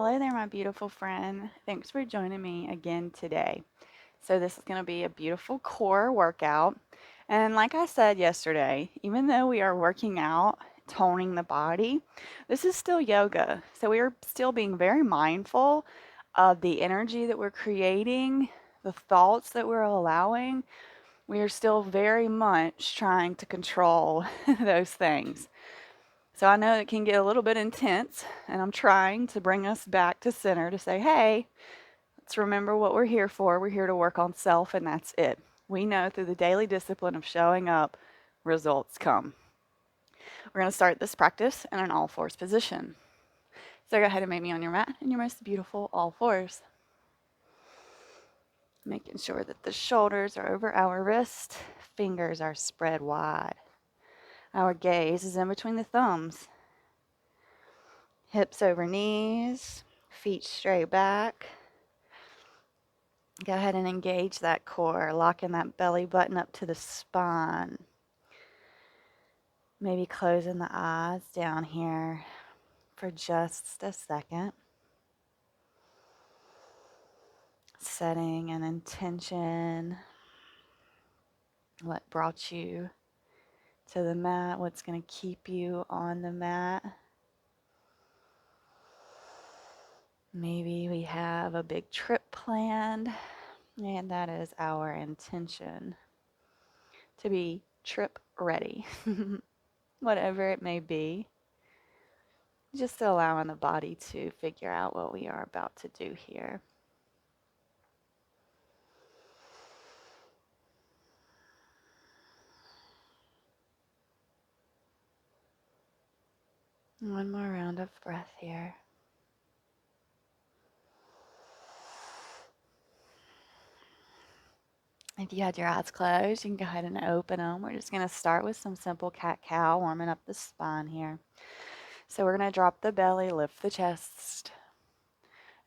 Hello there, my beautiful friend. Thanks for joining me again today. So, this is going to be a beautiful core workout. And like I said yesterday, even though we are working out, toning the body, this is still yoga. So, we are still being very mindful of the energy that we're creating, the thoughts that we're allowing. We are still very much trying to control those things. So I know it can get a little bit intense, and I'm trying to bring us back to center to say, hey, let's remember what we're here for. We're here to work on self, and that's it. We know through the daily discipline of showing up, results come. We're going to start this practice in an all fours position. So go ahead and meet me on your mat in your most beautiful all fours. Making sure that the shoulders are over our wrist, fingers are spread wide. Our gaze is in between the thumbs. Hips over knees, feet straight back. Go ahead and engage that core, locking that belly button up to the spine. Maybe closing the eyes down here for just a second. Setting an intention. What brought you to the mat? What's going to keep you on the mat? Maybe we have a big trip planned, and that is our intention to be trip ready. Whatever it may be, just allowing the body to figure out what we are about to do here. One more round of breath here. If you had your eyes closed, you can go ahead and open them. We're just going to start with some simple cat-cow, warming up the spine here. So we're going to drop the belly, lift the chest,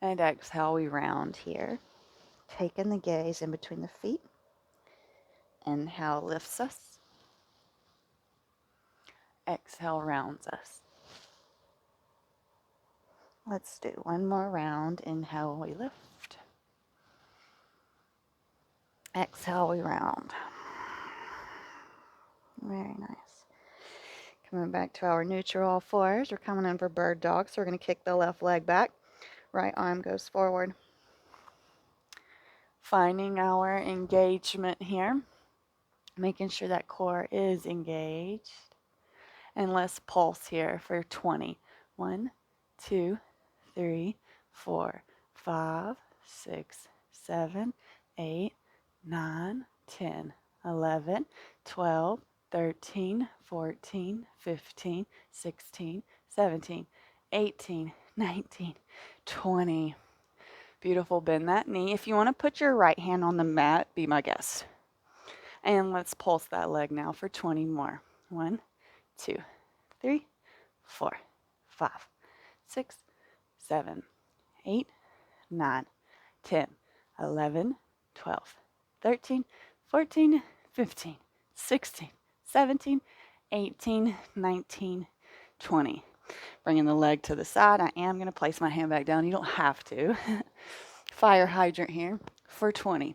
and exhale, we round here. Taking the gaze in between the feet. Inhale lifts us. Exhale rounds us. Let's do one more round. Inhale, we lift. Exhale, we round. Very nice. Coming back to our neutral all fours. We're coming in for bird dog, so we're going to kick the left leg back. Right arm goes forward. Finding our engagement here. Making sure that core is engaged. And let's pulse here for 20. 1, 2, 3, 4, 5, 6, 7, 8, 9, 10, 11, 12, 13, 14, 15, 16, 17, 18, 19, 20. Beautiful. Bend that knee. If you want to put your right hand on the mat, be my guest. And let's pulse that leg now for 20 more. 1, 2, 3, 4, 5, 6, 7, 8, 9, 10, 11, 12, 13, 14, 15, 16, 17, 18, 19, 20. Bringing the leg to the side. I am going to place my hand back down. You don't have to. Fire hydrant here for 20.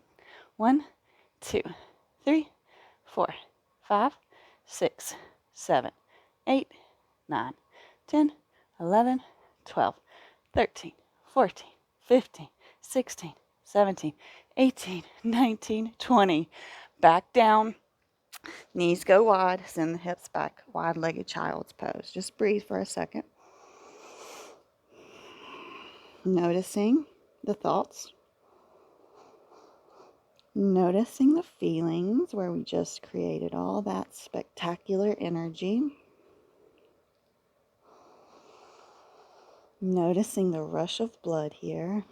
1, 2, 3, 4, 5, 6, 7, 8, 9, 10, 11, 12, 13, 14, 15, 16, 17, 18, 19, 20. Back down. Knees go wide. Send the hips back. Wide-legged child's pose. Just breathe for a second. Noticing the thoughts. Noticing the feelings where we just created all that spectacular energy. Noticing the rush of blood here.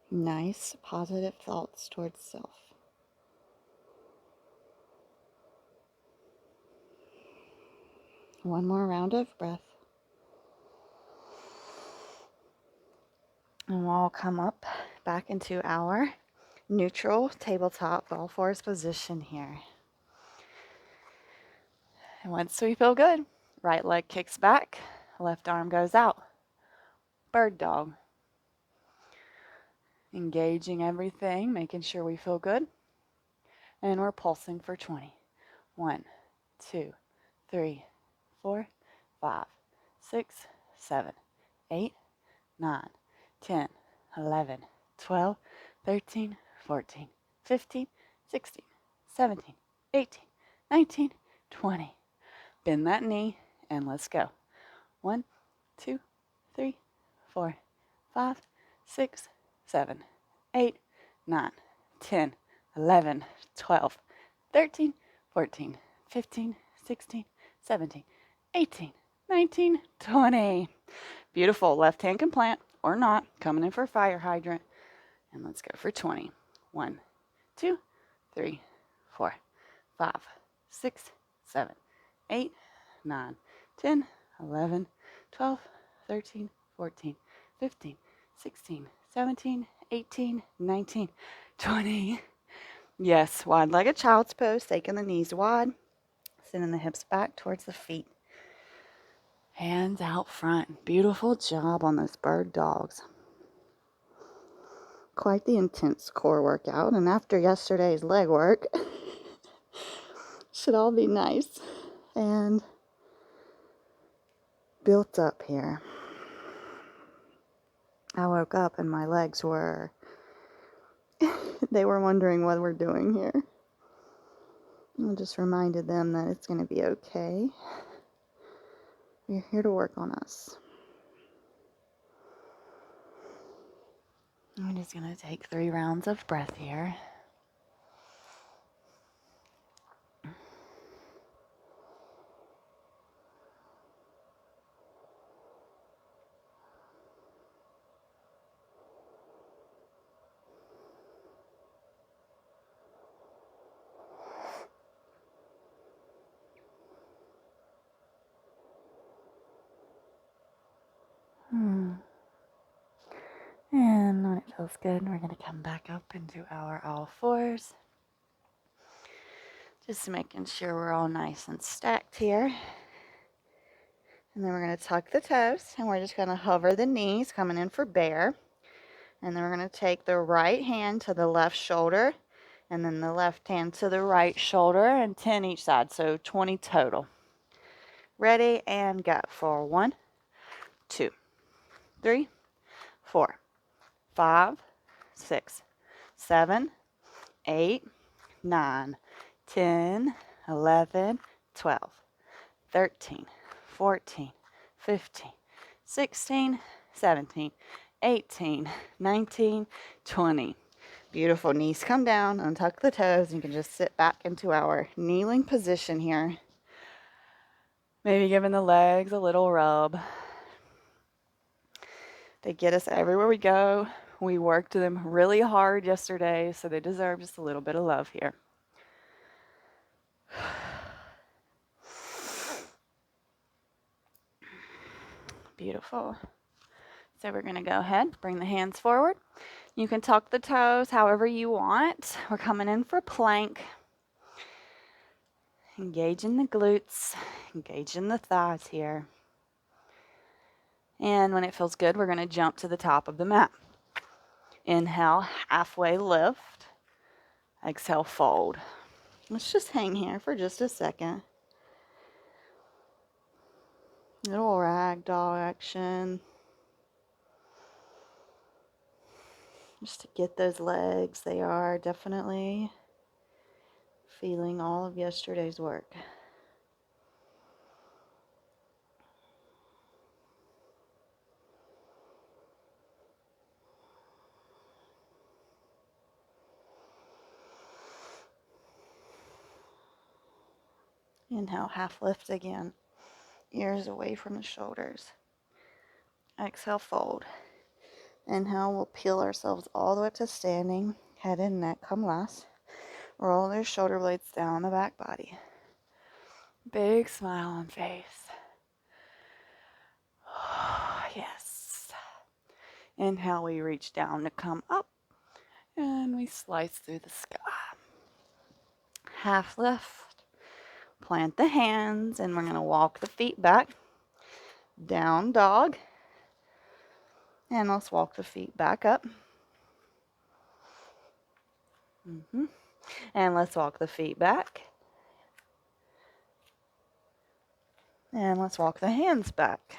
Nice, positive thoughts towards self. One more round of breath. And we'll come up back into our neutral tabletop all fours position here. And once we feel good, right leg kicks back, left arm goes out. Bird dog. Engaging everything, making sure we feel good. And we're pulsing for 20. 1, 2, 3, 4, 5, 6, 7, 8, 9, 10, 11, 12, 13, 14, 15, 16, 17, 18, 19, 20. Bend that knee and let's go. 1, 2, 3, 4, 5, 6, 7, 8, 9, 10, 11, 12, 13, 14, 15, 16, 17, 18, 19, 20. Beautiful. Left hand can plant or not. Coming in for fire hydrant. And let's go for 20. 1, 2, 3, 4, 5, 6, 7, 8, 9, 10, 11, 12, 13, 14, 15, 16, 17, 18, 19, 20. Yes, wide-legged child's pose, taking the knees wide, sending the hips back towards the feet. Hands out front. Beautiful job on those bird dogs. Quite the intense core workout, and after yesterday's leg work, should all be nice and built up here. I woke up and my legs were, they were wondering what we're doing here. I just reminded them that it's going to be okay. We're here to work on us. I'm just going to take 3 rounds of breath here. And when it feels good, we're going to come back up into our all fours. Just making sure we're all nice and stacked here. And then we're going to tuck the toes, and we're just going to hover the knees, coming in for bear. And then we're going to take the right hand to the left shoulder, and then the left hand to the right shoulder, and 10 each side, so 20 total. Ready, and go for 1, 2, 3, 4, 5, 6, 7, 8, 9, 10, 11, 12, 13, 14, 15, 16, 17, 18, 19, 20. Beautiful. Knees come down, untuck the toes. You can just sit back into our kneeling position here. Maybe giving the legs a little rub. They get us everywhere we go. We worked them really hard yesterday, so they deserve just a little bit of love here. Beautiful. So we're going to go ahead, bring the hands forward. You can tuck the toes however you want. We're coming in for plank. Engaging the glutes, engaging the thighs here. And when it feels good, we're going to jump to the top of the mat. Inhale, halfway lift. Exhale, fold. Let's just hang here for just a second. Little ragdoll action. Just to get those legs. They are definitely feeling all of yesterday's work. Inhale, half lift again. Ears away from the shoulders. Exhale, fold. Inhale, we'll peel ourselves all the way up to standing. Head and neck come last. Roll those shoulder blades down the back body. Big smile on face. Yes. Inhale, we reach down to come up. And we slice through the sky. Half lift. Plant the hands, and we're going to walk the feet back. Down dog. And let's walk the feet back up. And let's walk the feet back. And let's walk the hands back.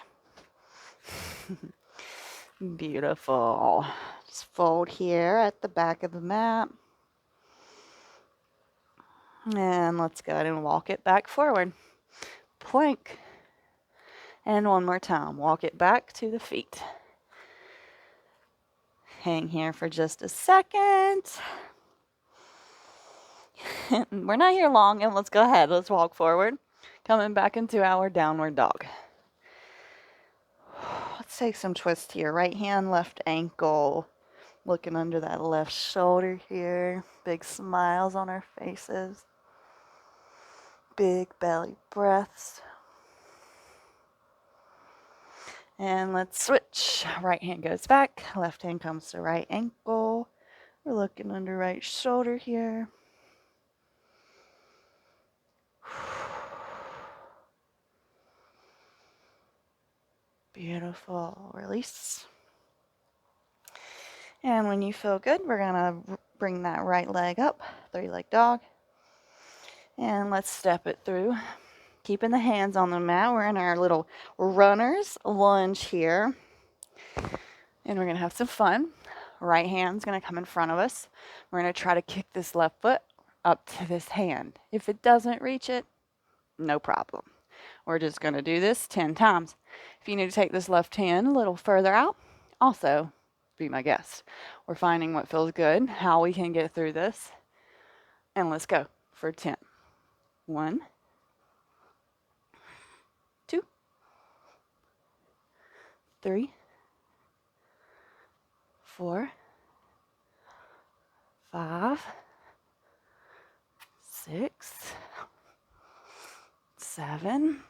Beautiful. Just fold here at the back of the mat. And let's go ahead and walk it back forward. Plank. And one more time. Walk it back to the feet. Hang here for just a second. We're not here long, and let's go ahead. Let's walk forward. Coming back into our downward dog. Let's take some twist here. Right hand, left ankle. Looking under that left shoulder here. Big smiles on our faces. Big belly breaths. And let's switch. Right hand goes back. Left hand comes to right ankle. We're looking under right shoulder here. Beautiful. Release. And when you feel good, we're going to bring that right leg up. 3-leg dog. And let's step it through. Keeping the hands on the mat. We're in our little runner's lunge here. And we're going to have some fun. Right hand's going to come in front of us. We're going to try to kick this left foot up to this hand. If it doesn't reach it, no problem. We're just going to do this 10 times. If you need to take this left hand a little further out, also be my guest. We're finding what feels good, how we can get through this. And let's go for 10. 1, 2, 3, 4, 5, 6, 7,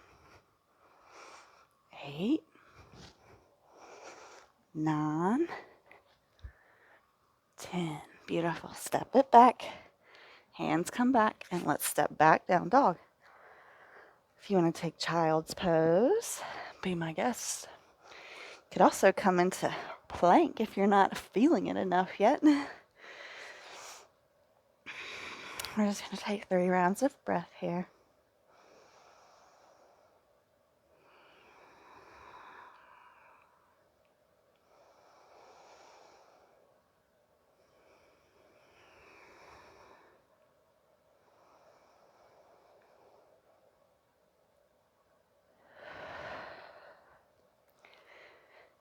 8, 9, 10. Beautiful. Step it back. Hands come back, and let's step back, down dog. If you want to take child's pose, be my guest. Could also come into plank if you're not feeling it enough yet. We're just going to take 3 rounds of breath here.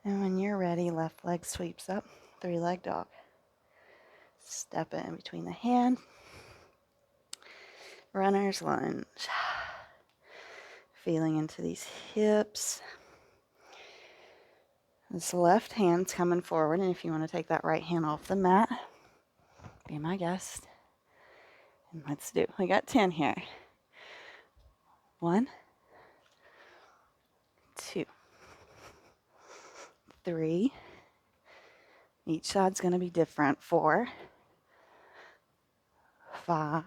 And when you're ready, left leg sweeps up, 3-leg dog. Step in between the hand. Runner's lunge. Feeling into these hips. This left hand's coming forward, and if you want to take that right hand off the mat, be my guest. And let's do it. We got 10 here. 1, 2, 3. Each side's going to be different. 4, 5,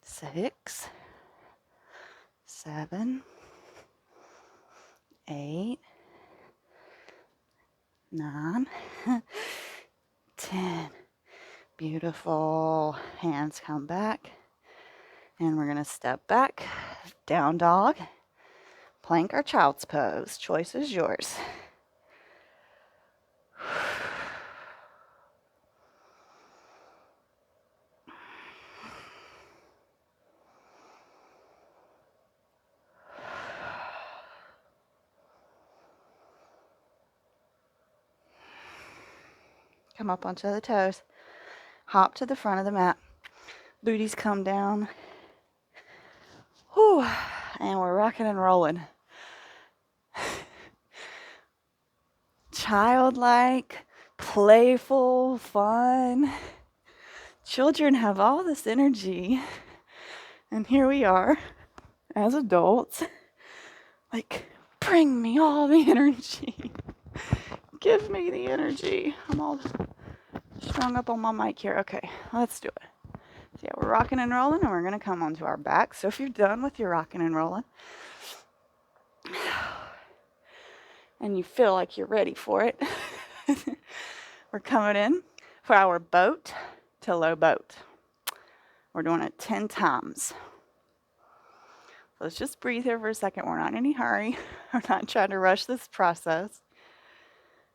6, 7, 8, 9, 10. Beautiful. Hands come back. And we're going to step back. Down dog. Plank or child's pose. Choice is yours. Come up onto the toes. Hop to the front of the mat. Booties come down. Whew. And we're rocking and rolling. Childlike, playful, fun. Children have all this energy. And here we are, as adults, like, bring me all the energy. Give me the energy. I'm all strung up on my mic here. Okay, let's do it. So yeah, we're rocking and rolling, and we're going to come onto our back. So if you're done with your rocking and rolling, and you feel like you're ready for it, we're coming in for our boat to low boat. We're doing it 10 times. Let's just breathe here for a second. We're not in any hurry. We're not trying to rush this process.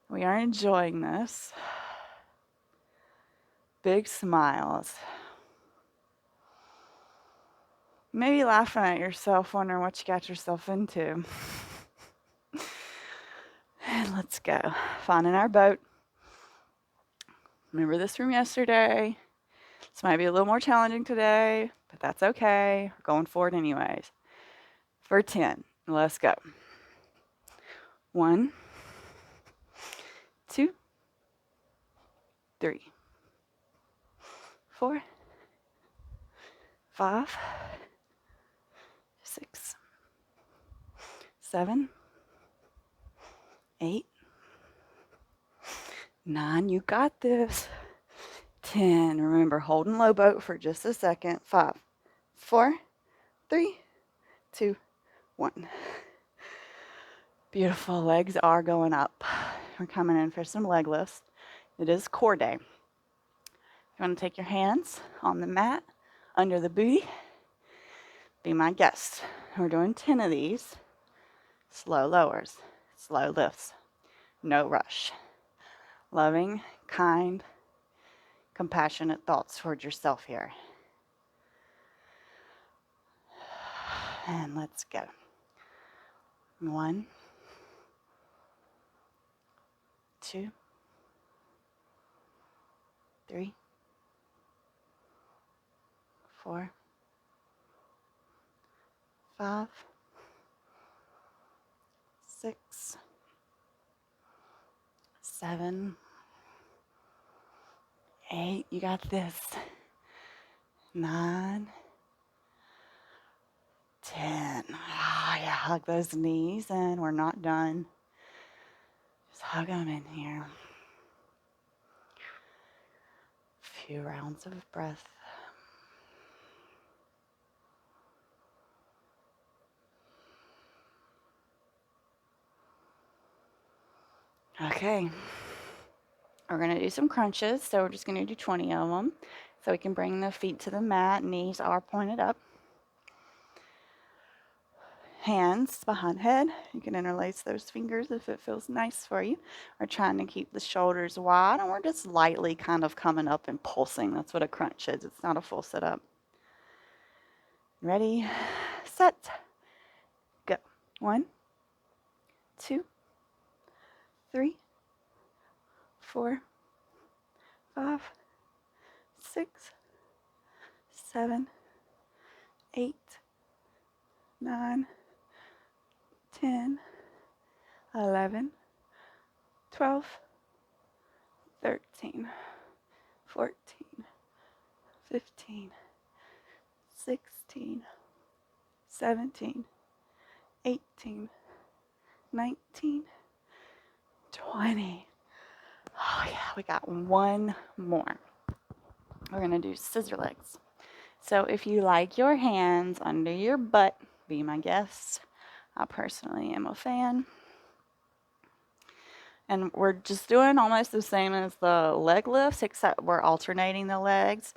We are enjoying this. Big smiles. Maybe laughing at yourself, wondering what you got yourself into. And let's go. Finding our boat. Remember this from yesterday. This might be a little more challenging today, but that's okay. We're going forward anyways. For 10. Let's go. 1, 2, 3, 4, 5, 6, 7, 8, 9. You got this. 10. Remember, holding low boat for just a second. 5, 4, 3, 2, 1. Beautiful. Legs are going up. We're coming in for some leg lifts. It is core day. You want to take your hands on the mat, under the booty. Be my guest. We're doing 10 of these. Slow lowers, slow lifts. No rush. Loving, kind, compassionate thoughts towards yourself here. And let's go. 1, 2, 3, 4, 5, 6, 7, 8. You got this. 9, 10. Ah, yeah, hug those knees, and we're not done. Just hug them in here. A few rounds of breath. Okay. We're going to do some crunches, so we're just going to do 20 of them. So we can bring the feet to the mat, knees are pointed up. Hands behind head. You can interlace those fingers if it feels nice for you. We're trying to keep the shoulders wide, and we're just lightly kind of coming up and pulsing. That's what a crunch is. It's not a full sit up. Ready, set, go. 1, 2, 3, 4, 5, 6, 7, 8, 9, 10, 11, 12, 13, 14, 15, 16, 17, 18, 19, 20. Oh yeah, we got one more. We're gonna do scissor legs. So if you like your hands under your butt, be my guest. I personally am a fan. And we're just doing almost the same as the leg lifts, except we're alternating the legs.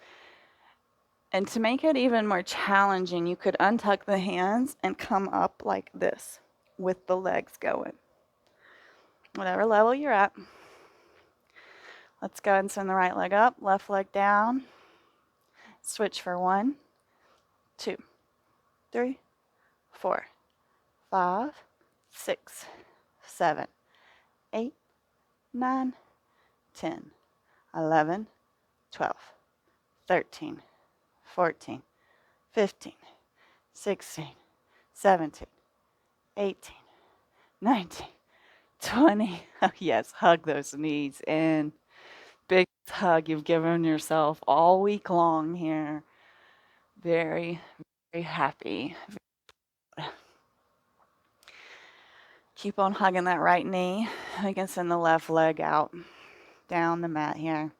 And to make it even more challenging, you could untuck the hands and come up like this with the legs going. Whatever level you're at. Let's go and send the right leg up, left leg down. Switch for 1, 2, 3, 4, 5, 6, 7, 8, 9, 10, 11, 12, 13, 14, 15, 16, 17, 18, 19, 20. Oh, yes, hug those knees in. Big hug you've given yourself all week long here. Very, very happy. Keep on hugging that right knee. We can send the left leg out down the mat here.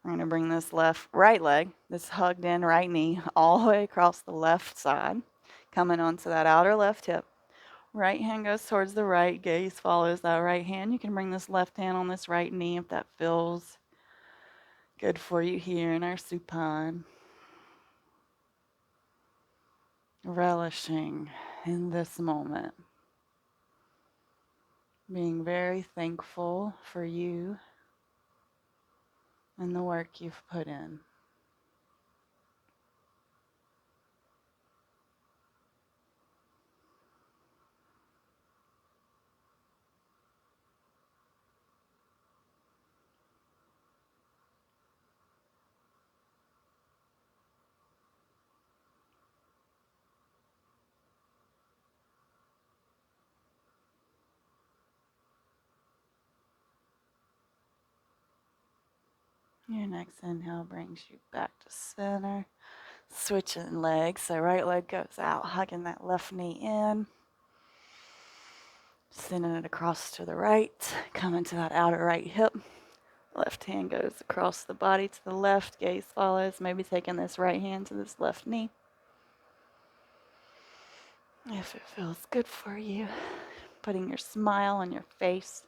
We're going to bring this right leg, this hugged in right knee, all the way across the left side, coming onto that outer left hip. Right hand goes towards the right, gaze follows that right hand. You can bring this left hand on this right knee if that feels good for you here in our supine. Relishing in this moment. Being very thankful for you and the work you've put in. Your next inhale brings you back to center. Switching legs, so right leg goes out, hugging that left knee in. Sending it across to the right, coming to that outer right hip. Left hand goes across the body to the left, gaze follows, maybe taking this right hand to this left knee. If it feels good for you, putting your smile on your face.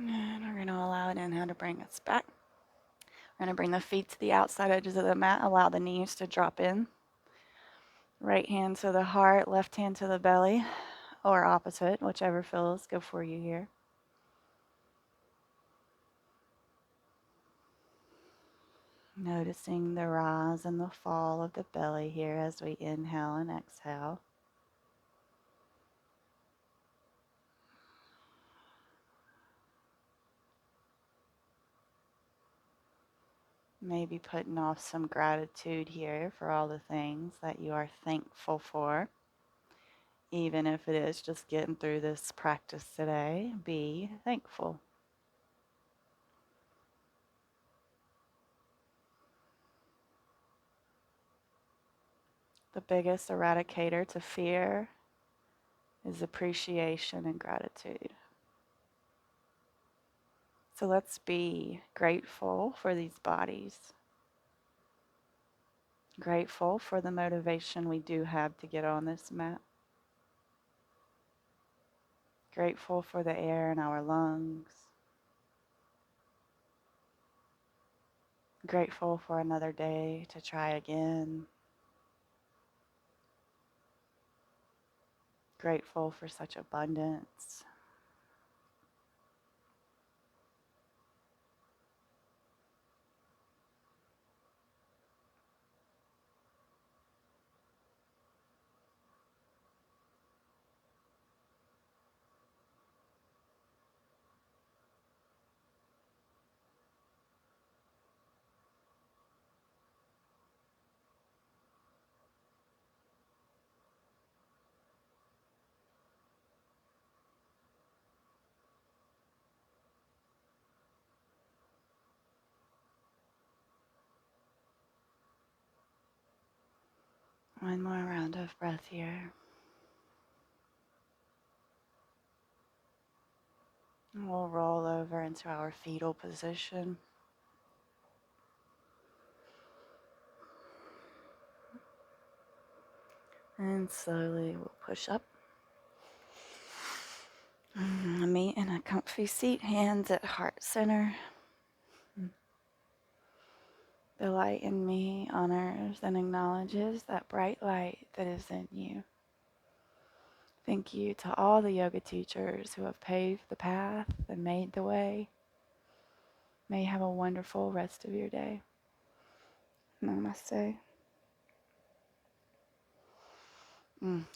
And we're going to allow an inhale to bring us back. We're going to bring the feet to the outside edges of the mat, allow the knees to drop in. Right hand to the heart, left hand to the belly, or opposite, whichever feels good for you here. Noticing the rise and the fall of the belly here as we inhale and exhale. Maybe putting off some gratitude here for all the things that you are thankful for. Even if it is just getting through this practice today, be thankful. The biggest eradicator to fear is appreciation and gratitude. So let's be grateful for these bodies. Grateful for the motivation we do have to get on this mat. Grateful for the air in our lungs. Grateful for another day to try again. Grateful for such abundance. One more round of breath here. And we'll roll over into our fetal position. And slowly we'll push up. Meet in a comfy seat, hands at heart center. The light in me honors and acknowledges that bright light that is in you. Thank you to all the yoga teachers who have paved the path and made the way. May you have a wonderful rest of your day. Namaste.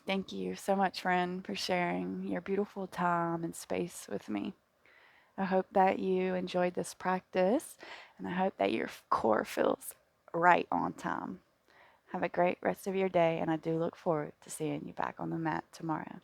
Thank you so much, friend, for sharing your beautiful time and space with me. I hope that you enjoyed this practice, and I hope that your core feels right on time. Have a great rest of your day, and I do look forward to seeing you back on the mat tomorrow.